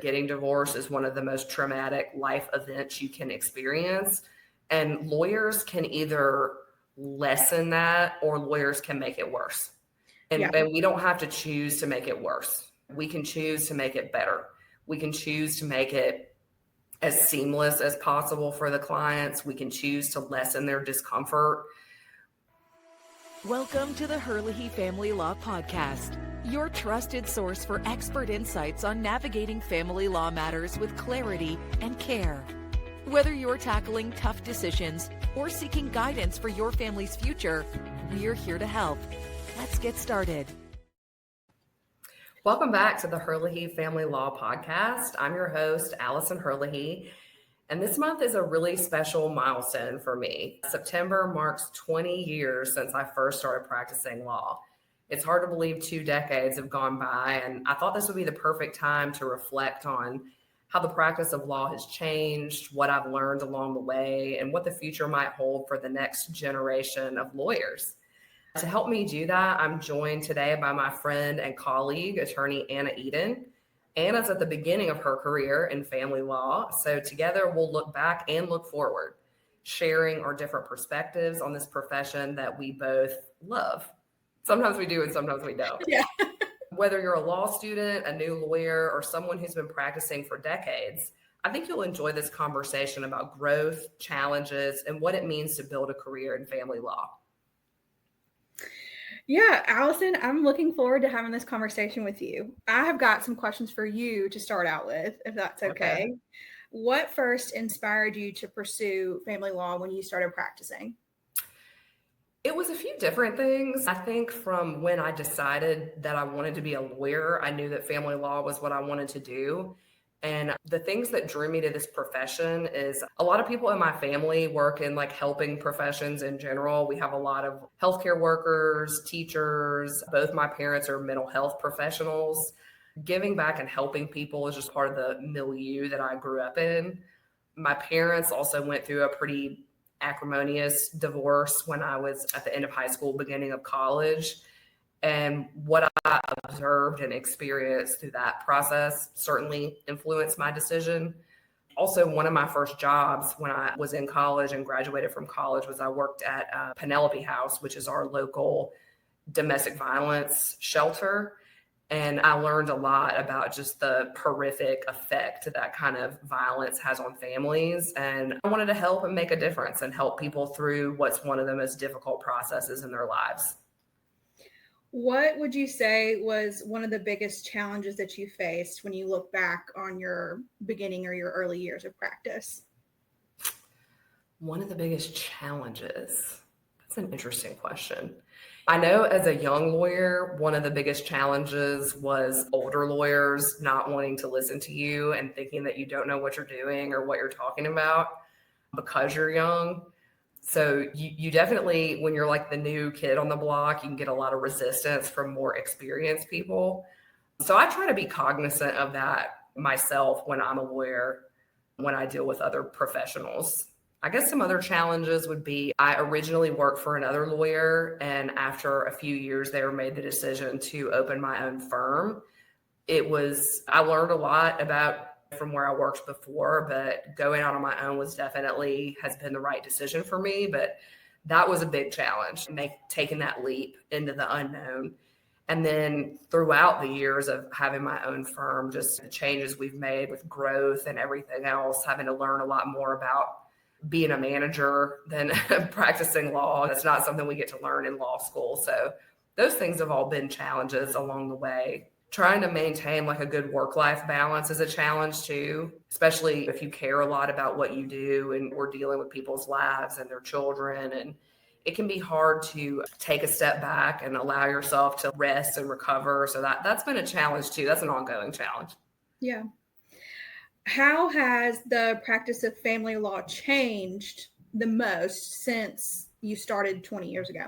Getting divorced is one of the most traumatic life events you can experience. And lawyers can either lessen that or lawyers can make it worse. And we don't have to choose to make it worse. We can choose to make it better. We can choose to make it as seamless as possible for the clients. We can choose to lessen their discomfort. Welcome to the Herlihy Family Law Podcast, your trusted source for expert insights on navigating family law matters with clarity and care. Whether you're tackling tough decisions or seeking guidance for your family's future, we're here to help. Let's get started. Welcome back to the Herlihy Family Law Podcast. I'm your host, Alison Herlihy, and this month is a really special milestone for me. September marks 20 years since I first started practicing law. It's hard to believe 2 decades have gone by, and I thought this would be the perfect time to reflect on how the practice of law has changed, what I've learned along the way, and what the future might hold for the next generation of lawyers. To help me do that, I'm joined today by my friend and colleague, attorney Anna Eden. Anna's at the beginning of her career in family law, so together we'll look back and look forward, sharing our different perspectives on this profession that we both love. Sometimes we do and sometimes we don't. Yeah. Whether you're a law student, a new lawyer, or someone who's been practicing for decades, I think you'll enjoy this conversation about growth, challenges, and what it means to build a career in family law. Yeah, Allison, I'm looking forward to having this conversation with you. I have got some questions for you to start out with, if that's okay. What first inspired you to pursue family law when you started practicing? It was a few different things. I think from when I decided that I wanted to be a lawyer, I knew that family law was what I wanted to do. And the things that drew me to this profession is a lot of people in my family work in like helping professions in general. We have a lot of healthcare workers, teachers. Both my parents are mental health professionals. Giving back and helping people is just part of the milieu that I grew up in. My parents also went through a pretty acrimonious divorce when I was at the end of high school, beginning of college. And what I observed and experienced through that process certainly influenced my decision. Also, one of my first jobs when I was in college and graduated from college was I worked at Penelope House, which is our local domestic violence shelter. And I learned a lot about just the horrific effect that kind of violence has on families. And I wanted to help and make a difference and help people through what's one of the most difficult processes in their lives. What would you say was one of the biggest challenges that you faced when you look back on your beginning or your early years of practice? One of the biggest challenges? That's an interesting question. I know as a young lawyer, one of the biggest challenges was older lawyers not wanting to listen to you and thinking that you don't know what you're doing or what you're talking about because you're young. So you definitely, when you're like the new kid on the block, you can get a lot of resistance from more experienced people. So I try to be cognizant of that myself when I'm a lawyer, when I deal with other professionals. I guess some other challenges would be I originally worked for another lawyer, and after a few years, they made the decision to open my own firm. I learned a lot about from where I worked before, but going out on my own has been the right decision for me. But that was a big challenge, taking that leap into the unknown. And then throughout the years of having my own firm, just the changes we've made with growth and everything else, having to learn a lot more about being a manager than practicing law. That's not something we get to learn in law school. So those things have all been challenges along the way. Trying to maintain like a good work-life balance is a challenge too, especially if you care a lot about what you do and we're dealing with people's lives and their children. And it can be hard to take a step back and allow yourself to rest and recover. So that's been a challenge too. That's an ongoing challenge. Yeah. How has the practice of family law changed the most since you started 20 years ago?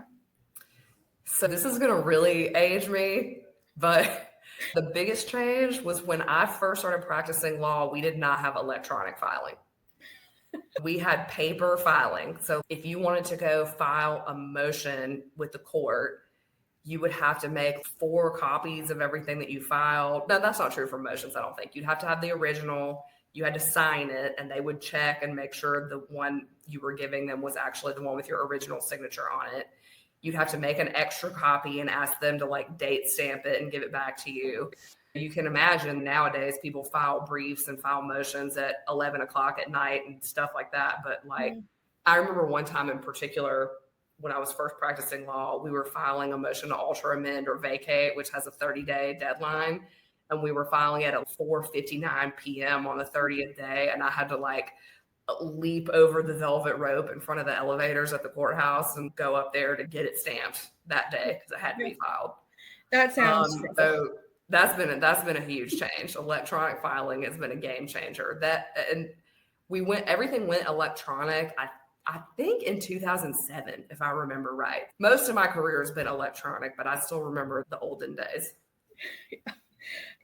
So this is going to really age me, but the biggest change was when I first started practicing law, we did not have electronic filing. We had paper filing. So if you wanted to go file a motion with the court, you would have to make 4 copies of everything that you filed. No, that's not true for motions, I don't think. You'd have to have the original, you had to sign it, and they would check and make sure the one you were giving them was actually the one with your original signature on it. You'd have to make an extra copy and ask them to like date stamp it and give it back to you. You can imagine nowadays people file briefs and file motions at 11 o'clock at night and stuff like that. But like, I remember one time in particular, when I was first practicing law, we were filing a motion to alter, amend, or vacate, which has a 30-day deadline. And we were filing it at 4:59 p.m. on the 30th day. And I had to like leap over the velvet rope in front of the elevators at the courthouse and go up there to get it stamped that day because it had to be filed. That sounds so that's been a huge change. Electronic filing has been a game changer. Everything went electronic. I think in 2007, if I remember right. Most of my career has been electronic, but I still remember the olden days.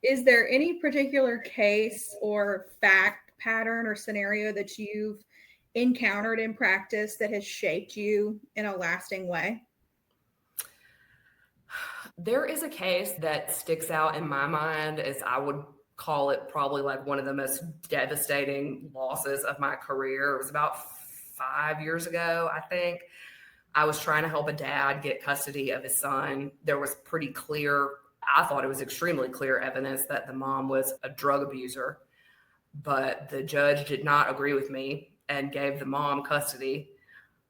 Is there any particular case or fact pattern or scenario that you've encountered in practice that has shaped you in a lasting way? There is a case that sticks out in my mind as I would call it probably like one of the most devastating losses of my career. It was about 5 years ago, I think. I was trying to help a dad get custody of his son. There was pretty clear, I thought it was extremely clear evidence that the mom was a drug abuser, but the judge did not agree with me and gave the mom custody.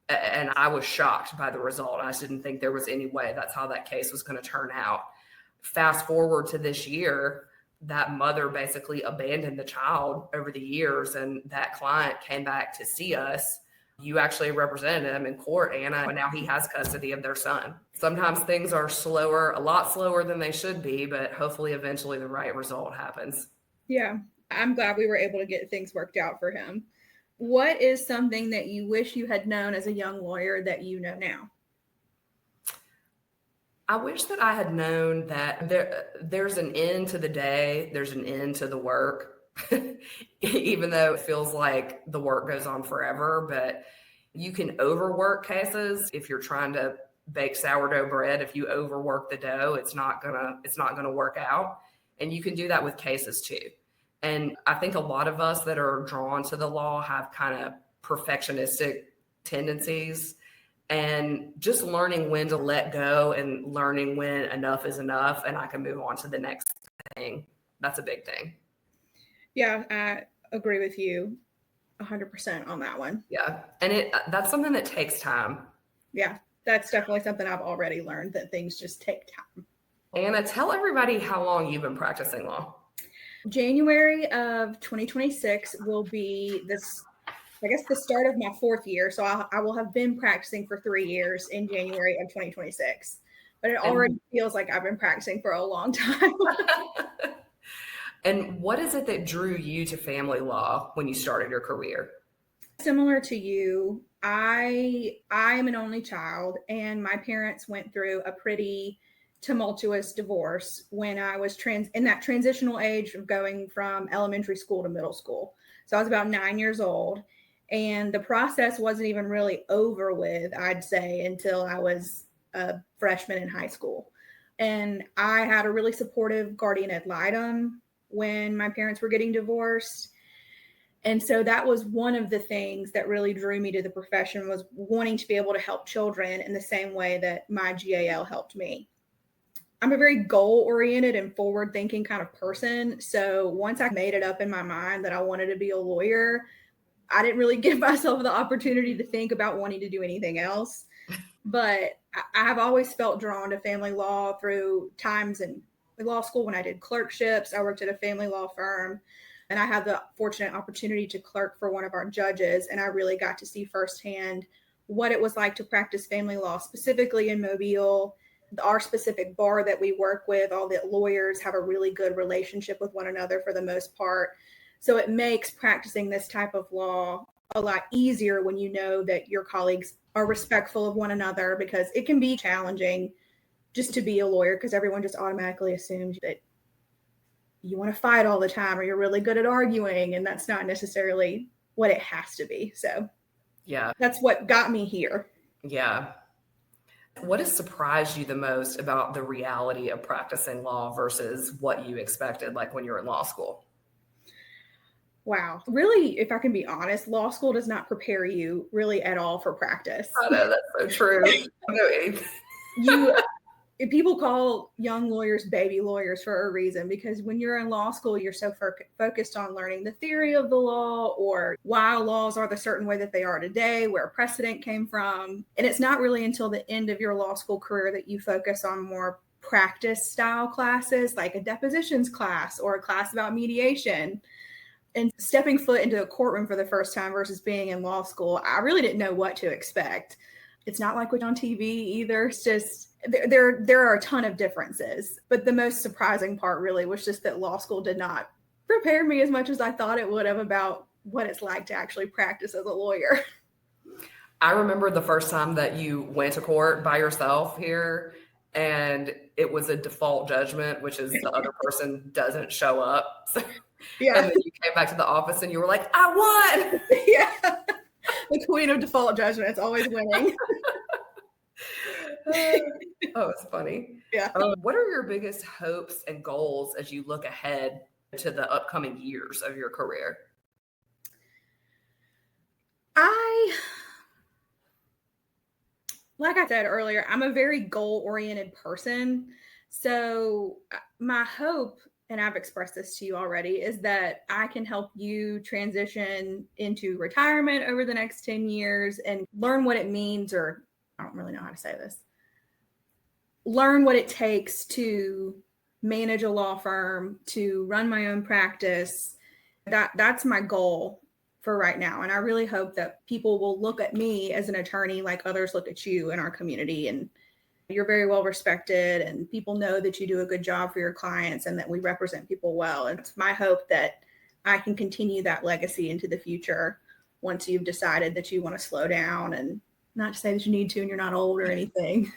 And I was shocked by the result. I just didn't think there was any way that's how that case was going to turn out. Fast forward to this year, that mother basically abandoned the child over the years, and that client came back to see us. You actually represented him in court, Anna, and now he has custody of their son. Sometimes things are slower, a lot slower than they should be, but hopefully eventually the right result happens. Yeah, I'm glad we were able to get things worked out for him. What is something that you wish you had known as a young lawyer that you know now? I wish that I had known that there's an end to the day, there's an end to the work. Even though it feels like the work goes on forever, but you can overwork cases. If you're trying to bake sourdough bread, if you overwork the dough, it's not gonna work out. And you can do that with cases too. And I think a lot of us that are drawn to the law have kind of perfectionistic tendencies, and just learning when to let go and learning when enough is enough and I can move on to the next thing. That's a big thing. Yeah, I agree with you 100% on that one. Yeah. And that's something that takes time. Yeah, that's definitely something I've already learned, that things just take time. Anna, tell everybody how long you've been practicing law. January of 2026 will be the start of my 4th year. So I will have been practicing for 3 years in January of 2026. But it already feels like I've been practicing for a long time. And what is it that drew you to family law when you started your career? Similar to you, I am an only child, and my parents went through a pretty tumultuous divorce when I was in that transitional age of going from elementary school to middle school. So I was about 9 years old, and the process wasn't even really over with, I'd say, until I was a freshman in high school. And I had a really supportive guardian ad litem when my parents were getting divorced. And so that was one of the things that really drew me to the profession, was wanting to be able to help children in the same way that my GAL helped me. I'm a very goal-oriented and forward-thinking kind of person. So once I made it up in my mind that I wanted to be a lawyer, I didn't really give myself the opportunity to think about wanting to do anything else. But I have always felt drawn to family law through times in law school when I did clerkships. I worked at a family law firm, and I had the fortunate opportunity to clerk for one of our judges. And I really got to see firsthand what it was like to practice family law, specifically in Mobile. Our specific bar that we work with, all the lawyers have a really good relationship with one another for the most part. So it makes practicing this type of law a lot easier when you know that your colleagues are respectful of one another, because it can be challenging just to be a lawyer because everyone just automatically assumes that you want to fight all the time or you're really good at arguing, and that's not necessarily what it has to be. So yeah, that's what got me here. Yeah. What has surprised you the most about the reality of practicing law versus what you expected, like when you were in law school? Wow. Really, if I can be honest, law school does not prepare you really at all for practice. I know, that's so true. I don't know anything. People call young lawyers baby lawyers for a reason, because when you're in law school, you're so focused on learning the theory of the law or why laws are the certain way that they are today, where precedent came from. And it's not really until the end of your law school career that you focus on more practice style classes, like a depositions class or a class about mediation. And stepping foot into a courtroom for the first time versus being in law school, I really didn't know what to expect. It's not like what's on TV either. It's just there are a ton of differences. But the most surprising part really was just that law school did not prepare me as much as I thought it would have about what it's like to actually practice as a lawyer. I remember the first time that you went to court by yourself here, and it was a default judgment, which is the other person doesn't show up. So, Yeah. and then you came back to the office and you were like, I won. Yeah. The queen of default judgment is always winning. Oh, it's funny. Yeah. What are your biggest hopes and goals as you look ahead to the upcoming years of your career? Like I said earlier, I'm a very goal-oriented person. So my hope, and I've expressed this to you already, is that I can help you transition into retirement over the next 10 years and learn what it means, or I don't really know how to say this, learn what it takes to manage a law firm, to run my own practice. That's my goal for right now. And I really hope that people will look at me as an attorney like others look at you in our community. And you're very well respected, and people know that you do a good job for your clients and that we represent people well. And it's my hope that I can continue that legacy into the future once you've decided that you want to slow down, and not to say that you need to and you're not old or anything.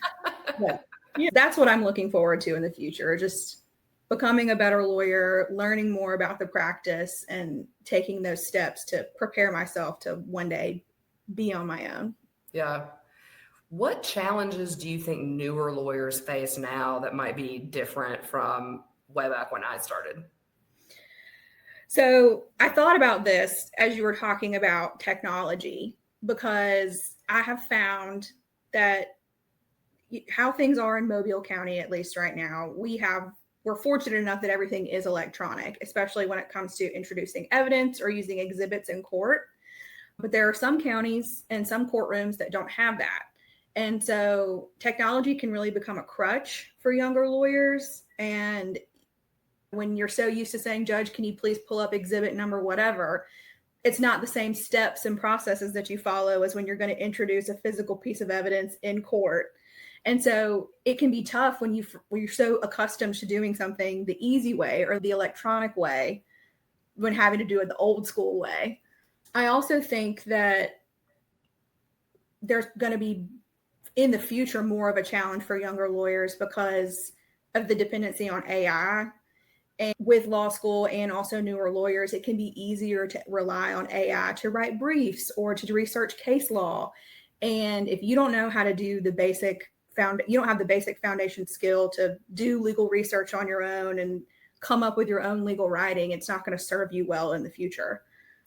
But yeah, that's what I'm looking forward to in the future. Just becoming a better lawyer, learning more about the practice, and taking those steps to prepare myself to one day be on my own. Yeah. What challenges do you think newer lawyers face now that might be different from way back when I started? So I thought about this as you were talking about technology, because I have found that how things are in Mobile County, at least right now, we're fortunate enough that everything is electronic, especially when it comes to introducing evidence or using exhibits in court. But there are some counties and some courtrooms that don't have that. And so technology can really become a crutch for younger lawyers. And when you're so used to saying, Judge, can you please pull up exhibit number, whatever, it's not the same steps and processes that you follow as when you're going to introduce a physical piece of evidence in court. And so it can be tough when you're so accustomed to doing something the easy way or the electronic way, when having to do it the old school way. I also think that there's going to be in the future more of a challenge for younger lawyers because of the dependency on AI. And with law school and also newer lawyers, it can be easier to rely on AI to write briefs or to research case law. And if you don't know how to do you don't have the basic foundation skill to do legal research on your own and come up with your own legal writing, it's not going to serve you well in the future.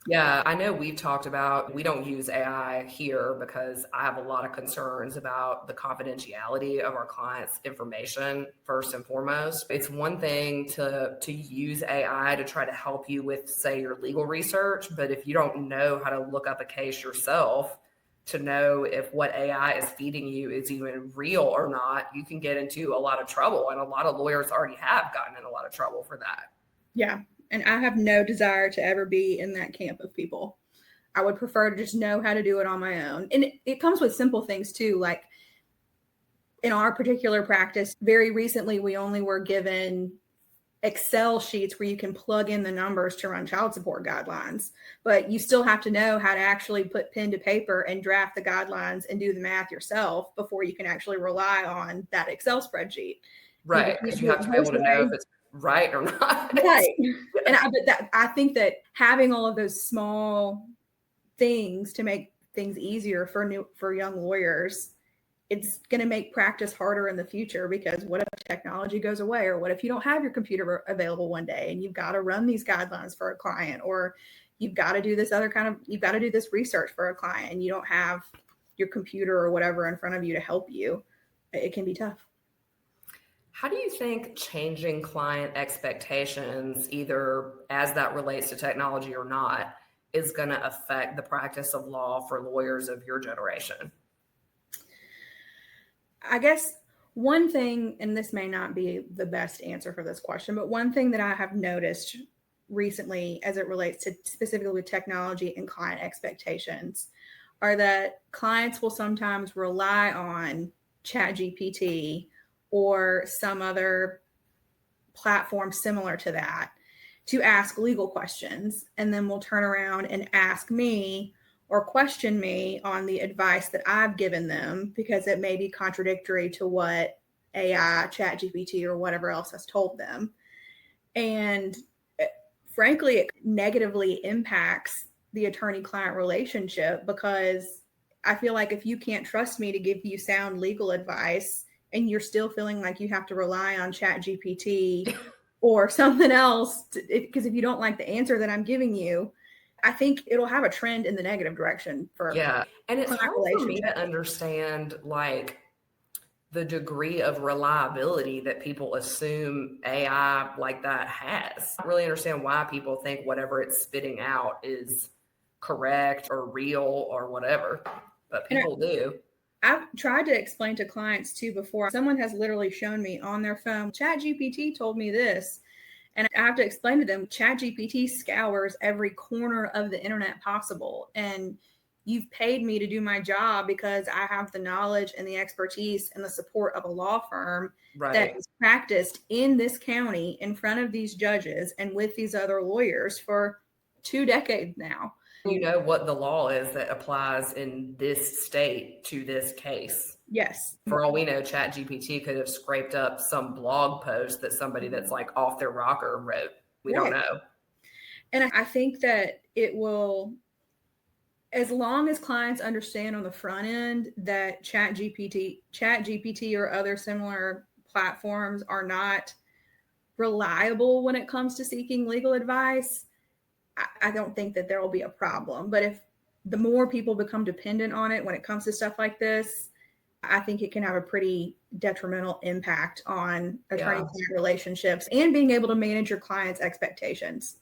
Yeah, I know we've talked about, we don't use AI here because I have a lot of concerns about the confidentiality of our clients' information, first and foremost. It's one thing to use AI to try to help you with, say, your legal research, but if you don't know how to look up a case yourself to know if what AI is feeding you is even real or not, you can get into a lot of trouble. And a lot of lawyers already have gotten in a lot of trouble for that. Yeah. And I have no desire to ever be in that camp of people. I would prefer to just know how to do it on my own. And it comes with simple things too. Like in our particular practice, very recently, we only were given Excel sheets where you can plug in the numbers to run child support guidelines, but you still have to know how to actually put pen to paper and draft the guidelines and do the math yourself before you can actually rely on that Excel spreadsheet. Right, because you have to be able to know if it's right or not. Right. And I think that having all of those small things to make things easier for young lawyers it's going to make practice harder in the future, because what if technology goes away, or what if you don't have your computer available one day and you've got to run these guidelines for a client, or you've got to do you've got to do this research for a client and you don't have your computer or whatever in front of you to help you. It can be tough. How do you think changing client expectations, either as that relates to technology or not, is going to affect the practice of law for lawyers of your generation? I guess one thing, and this may not be the best answer for this question, but one thing that I have noticed recently as it relates to specifically with technology and client expectations are that clients will sometimes rely on ChatGPT or some other platform similar to that to ask legal questions, and then will turn around and ask me or question me on the advice that I've given them, because it may be contradictory to what AI, ChatGPT, or whatever else has told them. And frankly, it negatively impacts the attorney-client relationship, because I feel like if you can't trust me to give you sound legal advice and you're still feeling like you have to rely on ChatGPT or something else, because if you don't like the answer that I'm giving you, I think it'll have a trend in the negative direction for And it's hard for me relationship. to understand like the degree of reliability that people assume AI like that has. I don't really understand why people think whatever it's spitting out is correct or real or whatever, but people do. I've tried to explain to clients too before. Someone has literally shown me on their phone, ChatGPT told me this. And I have to explain to them, ChatGPT scours every corner of the internet possible. And you've paid me to do my job because I have the knowledge and the expertise and the support of a law firm that is practiced in this county in front of these judges and with these other lawyers for 2 decades now. You know what the law is that applies in this state to this case. Yes. For all we know, ChatGPT could have scraped up some blog post that somebody that's like off their rocker wrote. We don't know. And I think that it will, as long as clients understand on the front end that ChatGPT or other similar platforms are not reliable when it comes to seeking legal advice, I don't think that there will be a problem. But if the more people become dependent on it when it comes to stuff like this, I think it can have a pretty detrimental impact on attorney-client relationships and being able to manage your client's expectations.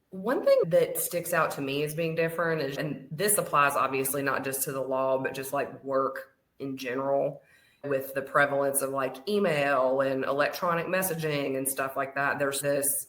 One thing that sticks out to me as being different is, and this applies obviously not just to the law, but just like work in general, with the prevalence of like email and electronic messaging and stuff like that, there's this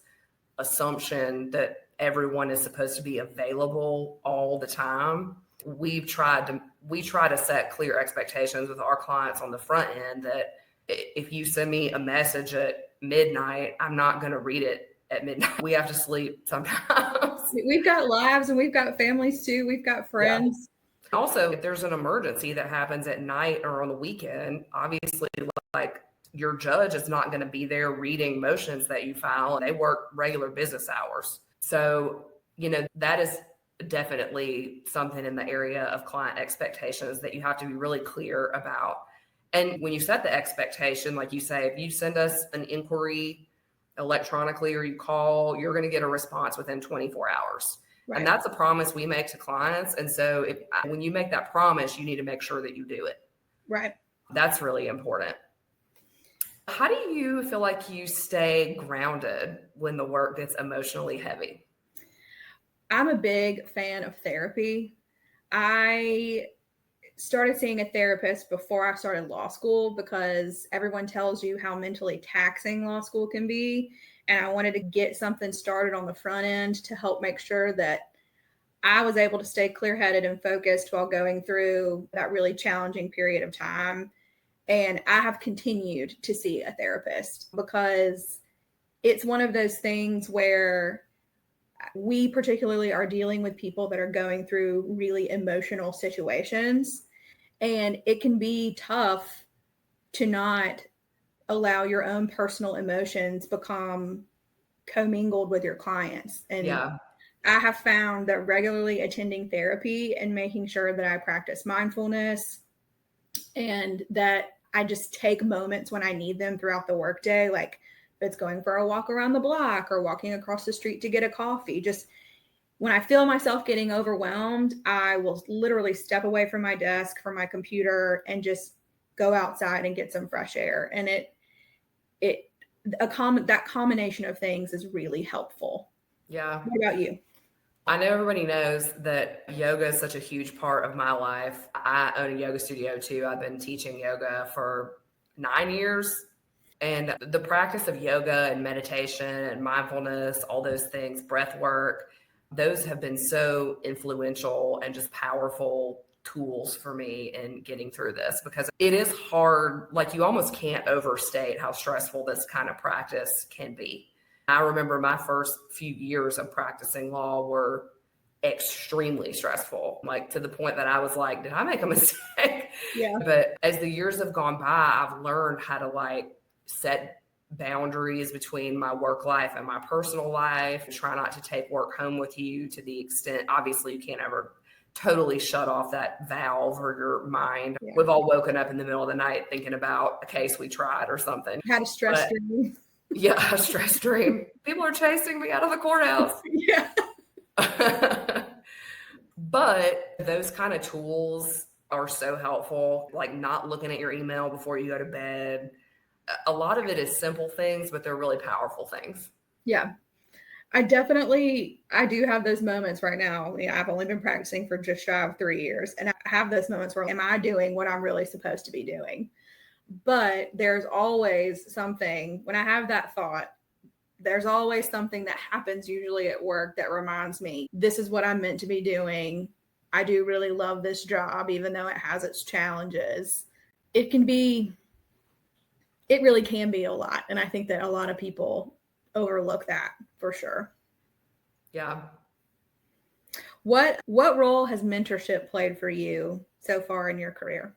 assumption that everyone is supposed to be available all the time. We try to set clear expectations with our clients on the front end that if you send me a message at midnight, I'm not going to read it at midnight. We have to sleep sometimes. We've got lives and we've got families too. We've got friends. Yeah. Also, if there's an emergency that happens at night or on the weekend, obviously like your judge is not going to be there reading motions that you file. They work regular business hours. So, that is definitely something in the area of client expectations that you have to be really clear about. And when you set the expectation, like you say, if you send us an inquiry electronically or you call, you're going to get a response within 24 hours. Right. And that's a promise we make to clients. And so when you make that promise, you need to make sure that you do it. Right. That's really important. How do you feel like you stay grounded when the work gets emotionally heavy? I'm a big fan of therapy. I started seeing a therapist before I started law school because everyone tells you how mentally taxing law school can be. And I wanted to get something started on the front end to help make sure that I was able to stay clear-headed and focused while going through that really challenging period of time. And I have continued to see a therapist because it's one of those things where we particularly are dealing with people that are going through really emotional situations. And it can be tough to not allow your own personal emotions become commingled with your clients. And I have found that regularly attending therapy and making sure that I practice mindfulness, and that I just take moments when I need them throughout the workday, like if it's going for a walk around the block or walking across the street to get a coffee. Just when I feel myself getting overwhelmed, I will literally step away from my desk, from my computer, and just go outside and get some fresh air. And that combination of things is really helpful. Yeah. What about you? I know everybody knows that yoga is such a huge part of my life. I own a yoga studio too. I've been teaching yoga for 9 years. And the practice of yoga and meditation and mindfulness, all those things, breath work, those have been so influential and just powerful tools for me in getting through this, because it is hard. Like, you almost can't overstate how stressful this kind of practice can be. I remember my first few years of practicing law were extremely stressful, like to the point that I was like, did I make a mistake? Yeah. But as the years have gone by, I've learned how to like set boundaries between my work life and my personal life, and try not to take work home with you, to the extent, obviously, you can't ever totally shut off that valve or your mind. Yeah. We've all woken up in the middle of the night thinking about a case we tried or something. Had a stress dream. Yeah, a stress dream. People are chasing me out of the courthouse. Yeah. But those kind of tools are so helpful, like not looking at your email before you go to bed. A lot of it is simple things, but they're really powerful things. Yeah. I do have those moments right now. I've only been practicing for just shy of 3 years. And I have those moments where, am I doing what I'm really supposed to be doing? But there's always something, when I have that thought, there's always something that happens usually at work that reminds me, this is what I'm meant to be doing. I do really love this job, even though it has its challenges. It really can be a lot. And I think that a lot of people overlook that, for sure. Yeah. What role has mentorship played for you so far in your career?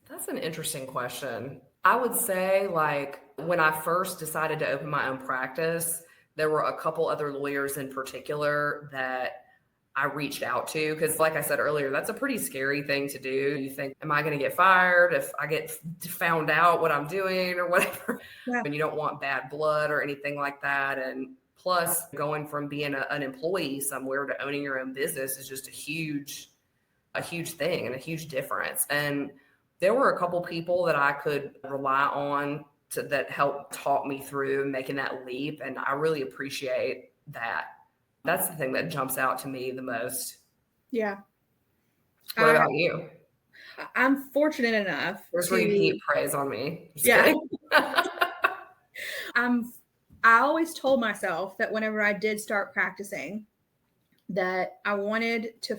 That's an interesting question. I would say, like, when I first decided to open my own practice, there were a couple other lawyers in particular that I reached out to, because like I said earlier, that's a pretty scary thing to do. You think, am I going to get fired if I get found out what I'm doing or whatever? Yeah. And you don't want bad blood or anything like that. And plus, going from being an employee somewhere to owning your own business is just a huge thing and a huge difference. And there were a couple people that I could rely on that helped taught me through making that leap. And I really appreciate that. That's the thing that jumps out to me the most. Yeah. What about you? I'm fortunate enough. Where's where you heap praise on me? Just yeah. kidding. I always told myself that whenever I did start practicing, that I wanted to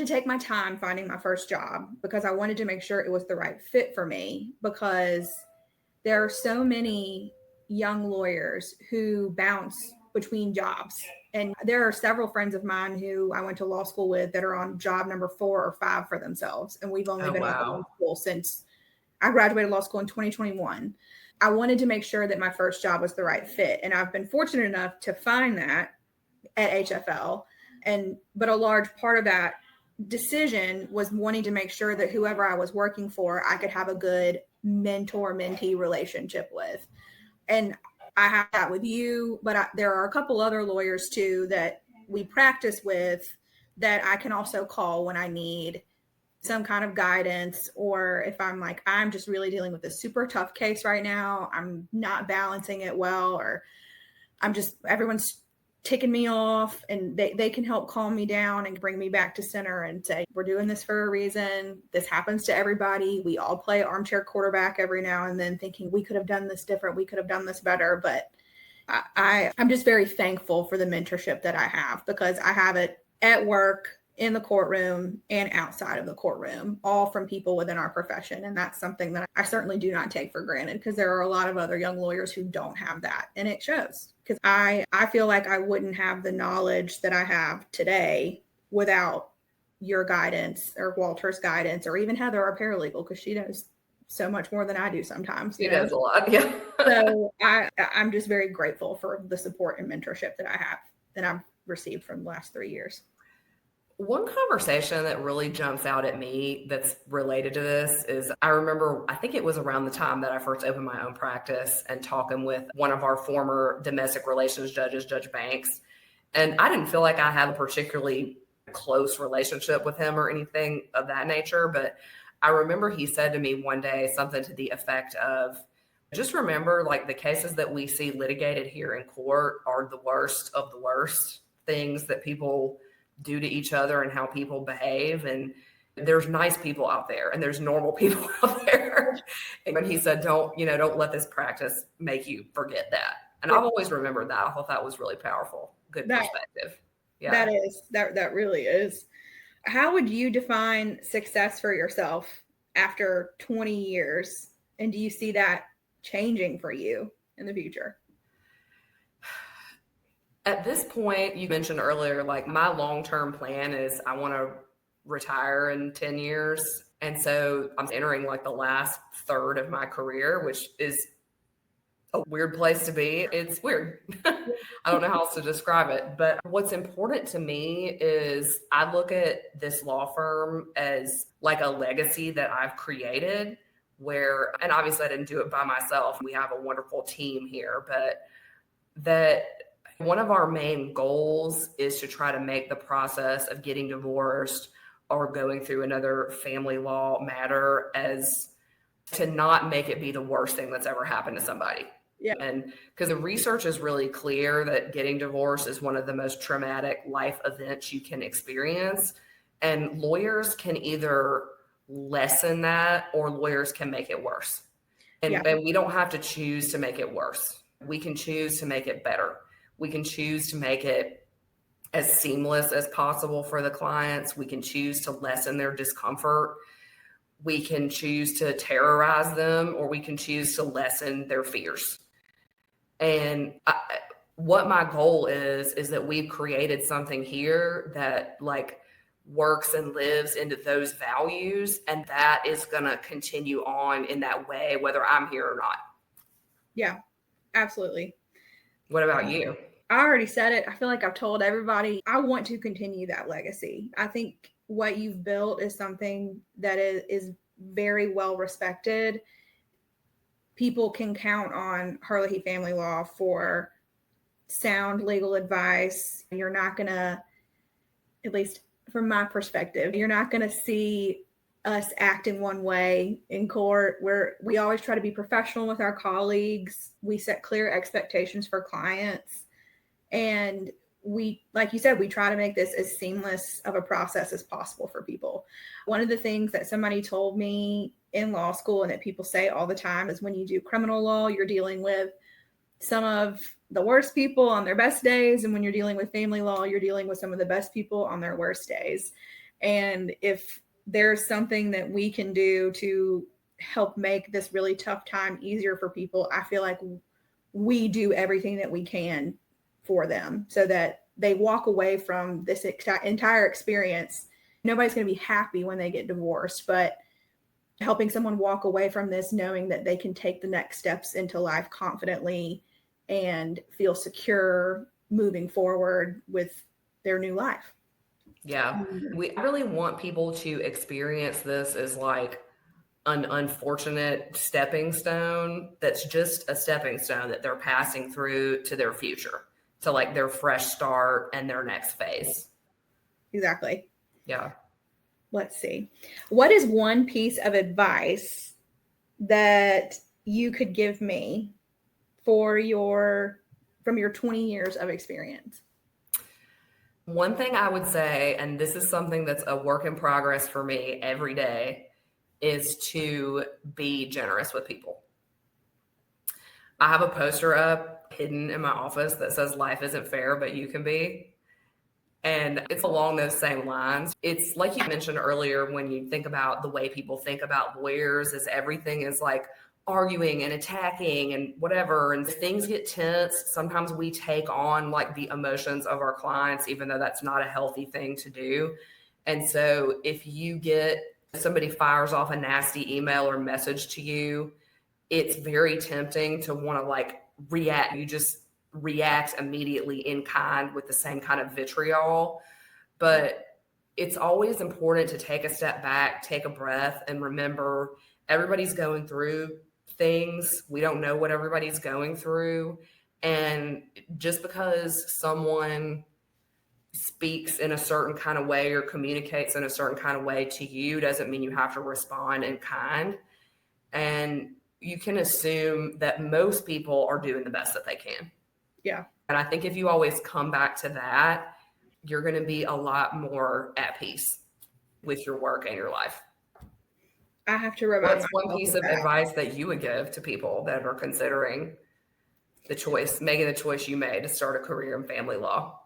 take my time finding my first job, because I wanted to make sure it was the right fit for me, because there are so many young lawyers who bounce between jobs. And there are several friends of mine who I went to law school with that are on job number 4 or 5 for themselves. And we've only been in law school since I graduated law school in 2021. I wanted to make sure that my first job was the right fit. And I've been fortunate enough to find that at HFL. But a large part of that decision was wanting to make sure that whoever I was working for, I could have a good mentor-mentee relationship with. And I have that with you, but there are a couple other lawyers too that we practice with that I can also call when I need some kind of guidance, or if I'm like, I'm just really dealing with a super tough case right now, I'm not balancing it well, or everyone's ticking me off, and they can help calm me down and bring me back to center and say, we're doing this for a reason. This happens to everybody. We all play armchair quarterback every now and then, thinking we could have done this different. We could have done this better. But I'm just very thankful for the mentorship that I have, because I have it at work, in the courtroom, and outside of the courtroom, all from people within our profession. And that's something that I certainly do not take for granted, because there are a lot of other young lawyers who don't have that. And it shows, because I feel like I wouldn't have the knowledge that I have today without your guidance, or Walter's guidance, or even Heather, our paralegal, because she knows so much more than I do sometimes. She knows a lot. Yeah. So I'm just very grateful for the support and mentorship that I've received from the last 3 years. One conversation that really jumps out at me that's related to this is I remember, I think it was around the time that I first opened my own practice and talking with one of our former domestic relations judges, Judge Banks. And I didn't feel like I had a particularly close relationship with him or anything of that nature. But I remember he said to me one day something to the effect of, just remember, like, the cases that we see litigated here in court are the worst of the worst things that people do to each other and how people behave. And there's nice people out there and there's normal people out there. And he said, don't let this practice make you forget that. And I've always remembered that. I thought that was really powerful. Good perspective. Yeah. That really is. How would you define success for yourself after 20 years? And do you see that changing for you in the future? At this point, you mentioned earlier, like, my long-term plan is I want to retire in 10 years. And so I'm entering like the last third of my career, which is a weird place to be. It's weird. I don't know how else to describe it. But what's important to me is I look at this law firm as like a legacy that I've created where, and obviously I didn't do it by myself. We have a wonderful team here, but that one of our main goals is to try to make the process of getting divorced or going through another family law matter as to not make it be the worst thing that's ever happened to somebody. Yeah. And because the research is really clear that getting divorced is one of the most traumatic life events you can experience. And lawyers can either lessen that or lawyers can make it worse. And we don't have to choose to make it worse. We can choose to make it better. We can choose to make it as seamless as possible for the clients. We can choose to lessen their discomfort. We can choose to terrorize them, or we can choose to lessen their fears. And what my goal is that we've created something here that like works and lives into those values. And that is going to continue on in that way, whether I'm here or not. Yeah, absolutely. What about you? I already said it. I feel like I've told everybody I want to continue that legacy. I think what you've built is something that is very well respected. People can count on Herlihy Family Law for sound legal advice. You're not going to, at least from my perspective, you're not going to see us act in one way in court, where we always try to be professional with our colleagues. We set clear expectations for clients. And we, like you said, we try to make this as seamless of a process as possible for people. One of the things that somebody told me in law school and that people say all the time is when you do criminal law, you're dealing with some of the worst people on their best days. And when you're dealing with family law, you're dealing with some of the best people on their worst days. And if there's something that we can do to help make this really tough time easier for people, I feel like we do everything that we can for them so that they walk away from this entire experience. Nobody's going to be happy when they get divorced, but helping someone walk away from this knowing that they can take the next steps into life confidently and feel secure moving forward with their new life. Yeah. We really want people to experience this as like an unfortunate stepping stone that's just a stepping stone that they're passing through to their future, to like their fresh start and their next phase. Exactly. Yeah. Let's see. What is one piece of advice that you could give me from your 20 years of experience? One thing I would say, and this is something that's a work in progress for me every day, is to be generous with people. I have a poster up hidden in my office that says life isn't fair, but you can be. And it's along those same lines. It's like you mentioned earlier, when you think about the way people think about lawyers, is everything is like arguing and attacking and whatever. And things get tense. Sometimes we take on like the emotions of our clients, even though that's not a healthy thing to do. And so if somebody fires off a nasty email or message to you, it's very tempting to want to like react. You just react immediately in kind with the same kind of vitriol. But it's always important to take a step back, take a breath, and remember everybody's going through things. We don't know what everybody's going through. And just because someone speaks in a certain kind of way or communicates in a certain kind of way to you doesn't mean you have to respond in kind. And you can assume that most people are doing the best that they can. Yeah. And I think if you always come back to that, you're going to be a lot more at peace with your work and your life. I have to remind What's one piece of advice that you would give to people that are considering making the choice you made to start a career in family law?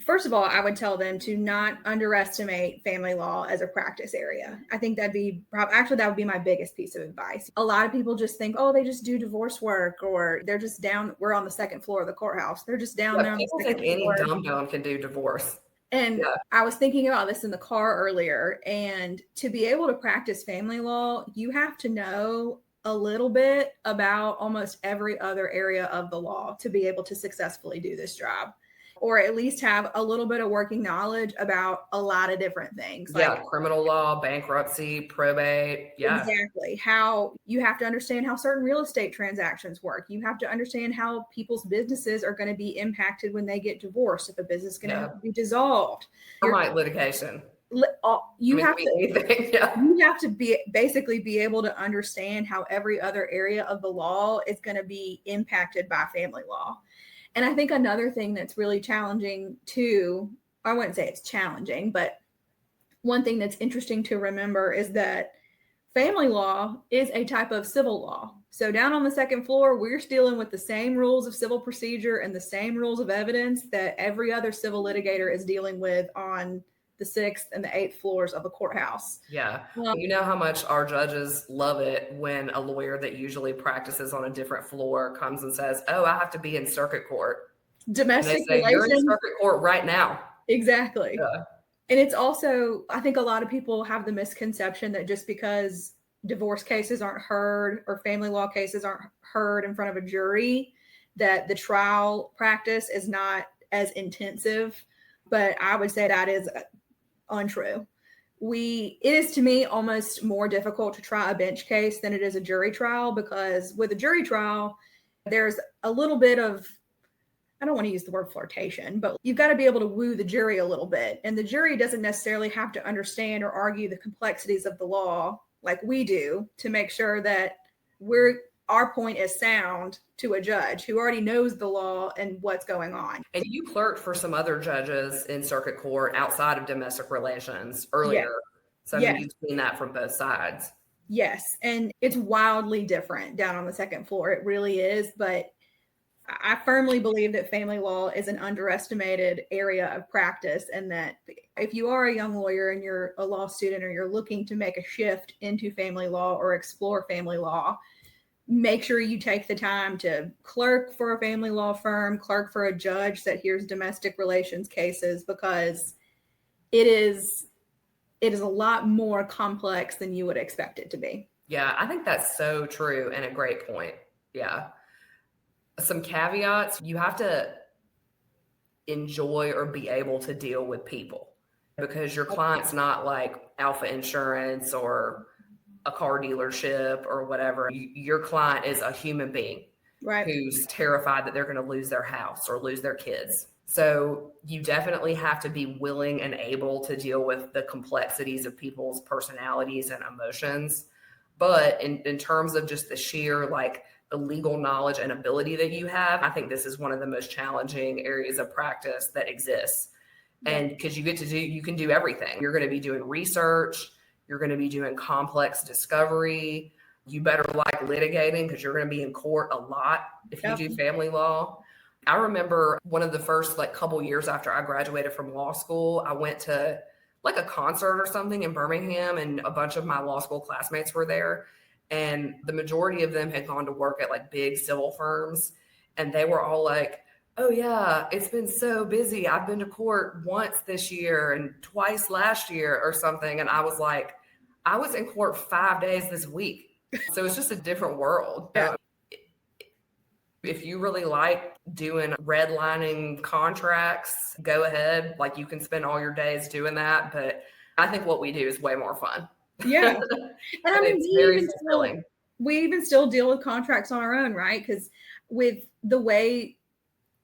First of all, I would tell them to not underestimate family law as a practice area. I think that would be my biggest piece of advice. A lot of people just think, oh, they just do divorce work, or they're just down. We're on the second floor of the courthouse. They're just down there. People think any dumb can do divorce. And I was thinking about this in the car earlier, and to be able to practice family law, you have to know a little bit about almost every other area of the law to be able to successfully do this job, or at least have a little bit of working knowledge about a lot of different things. Like criminal law, bankruptcy, probate. Yeah. Exactly. How you have to understand how certain real estate transactions work. You have to understand how people's businesses are going to be impacted when they get divorced, if a business is going to be dissolved. Termite litigation. You have to be able to understand how every other area of the law is going to be impacted by family law. And I think another thing that's really challenging too, I wouldn't say it's challenging, but one thing that's interesting to remember is that family law is a type of civil law. So down on the second floor, we're dealing with the same rules of civil procedure and the same rules of evidence that every other civil litigator is dealing with on the 6th and the 8th floors of a courthouse. Yeah. You know how much our judges love it when a lawyer that usually practices on a different floor comes and says, oh, I have to be in circuit court. Domestic relations. You're in circuit court right now. Exactly. Yeah. And it's also, I think a lot of people have the misconception that just because divorce cases aren't heard or family law cases aren't heard in front of a jury, that the trial practice is not as intensive. But I would say that is untrue. It is, to me, almost more difficult to try a bench case than it is a jury trial, because with a jury trial, there's a little bit of, I don't want to use the word flirtation, but you've got to be able to woo the jury a little bit. And the jury doesn't necessarily have to understand or argue the complexities of the law like we do to make sure that our point is sound to a judge who already knows the law and what's going on. And you clerked for some other judges in circuit court outside of domestic relations earlier. So you've seen that from both sides. Yes. And it's wildly different down on the second floor. It really is. But I firmly believe that family law is an underestimated area of practice, and that if you are a young lawyer and you're a law student, or you're looking to make a shift into family law or explore family law, make sure you take the time to clerk for a family law firm, clerk for a judge that hears domestic relations cases, because it is a lot more complex than you would expect it to be. Yeah, I think that's so true and a great point. Yeah. Some caveats: you have to enjoy or be able to deal with people, because your client's not like Alpha Insurance or a car dealership or whatever. Your client is a human being, right, who's terrified that they're going to lose their house or lose their kids. So you definitely have to be willing and able to deal with the complexities of people's personalities and emotions. But in terms of just the sheer, like, the legal knowledge and ability that you have, I think this is one of the most challenging areas of practice that exists. And because you can do everything. You're going to be doing research. You're going to be doing complex discovery. You better like litigating, because you're going to be in court a lot if you do family law. I remember one of the first couple years after I graduated from law school, I went to a concert or something in Birmingham, and a bunch of my law school classmates were there. And the majority of them had gone to work at big civil firms. And they were all like, oh yeah, it's been so busy. I've been to court once this year and twice last year or something. And I was like, I was in court 5 days this week. So it's just a different world. Yeah. If you really like doing redlining contracts, go ahead. Like, you can spend all your days doing that. But I think what we do is way more fun. Yeah. And I mean, It's very fulfilling. we even still deal with contracts on our own, right? Because with the way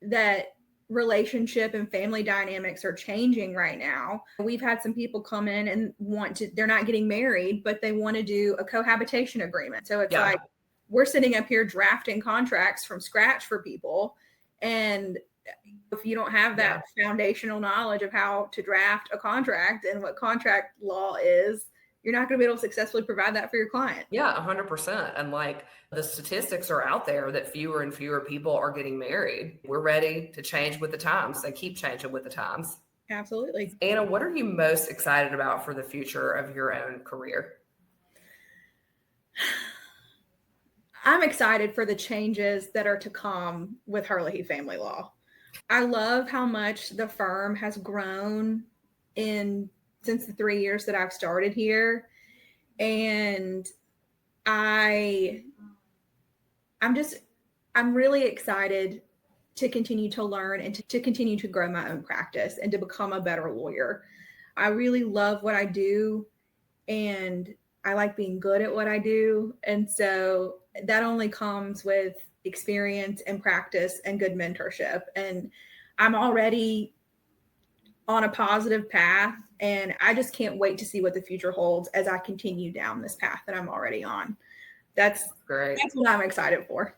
that relationship and family dynamics are changing right now, we've had some people come in and they're not getting married, but they want to do a cohabitation agreement. So it's like, we're sitting up here drafting contracts from scratch for people. And if you don't have that foundational knowledge of how to draft a contract and what contract law is, you're not going to be able to successfully provide that for your client. Yeah, 100%. And like, the statistics are out there that fewer and fewer people are getting married. We're ready to change with the times. They keep changing with the times. Absolutely. Anna, what are you most excited about for the future of your own career? I'm excited for the changes that are to come with Herlihy Family Law. I love how much the firm has grown since the 3 years that I've started here. And I'm really excited to continue to learn and to continue to grow my own practice and to become a better lawyer. I really love what I do, and I like being good at what I do. And so that only comes with experience and practice and good mentorship. And I'm already on a positive path, and I just can't wait to see what the future holds as I continue down this path that I'm already on. That's great. That's what I'm excited for.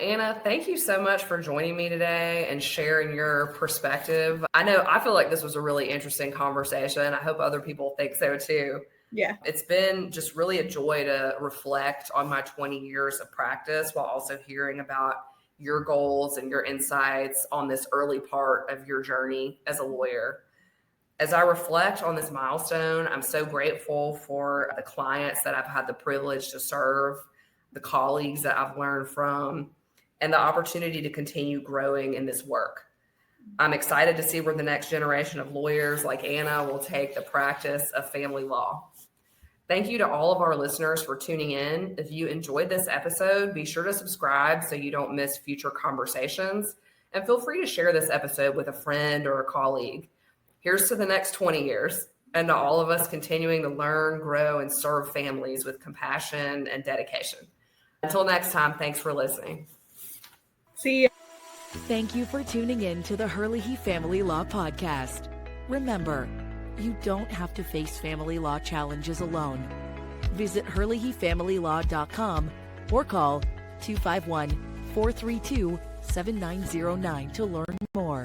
Anna, thank you so much for joining me today and sharing your perspective. I feel like this was a really interesting conversation. I hope other people think so too. Yeah. It's been just really a joy to reflect on my 20 years of practice while also hearing about your goals and your insights on this early part of your journey as a lawyer. As I reflect on this milestone, I'm so grateful for the clients that I've had the privilege to serve, the colleagues that I've learned from, and the opportunity to continue growing in this work. I'm excited to see where the next generation of lawyers like Anna will take the practice of family law. Thank you to all of our listeners for tuning in. If you enjoyed this episode, be sure to subscribe so you don't miss future conversations. And feel free to share this episode with a friend or a colleague. Here's to the next 20 years, and to all of us continuing to learn, grow, and serve families with compassion and dedication. Until next time, thanks for listening. See ya. Thank you for tuning in to the Herlihy Family Law Podcast. Remember, you don't have to face family law challenges alone. Visit HerlihyFamilyLaw.com or call 251-432-7909 to learn more.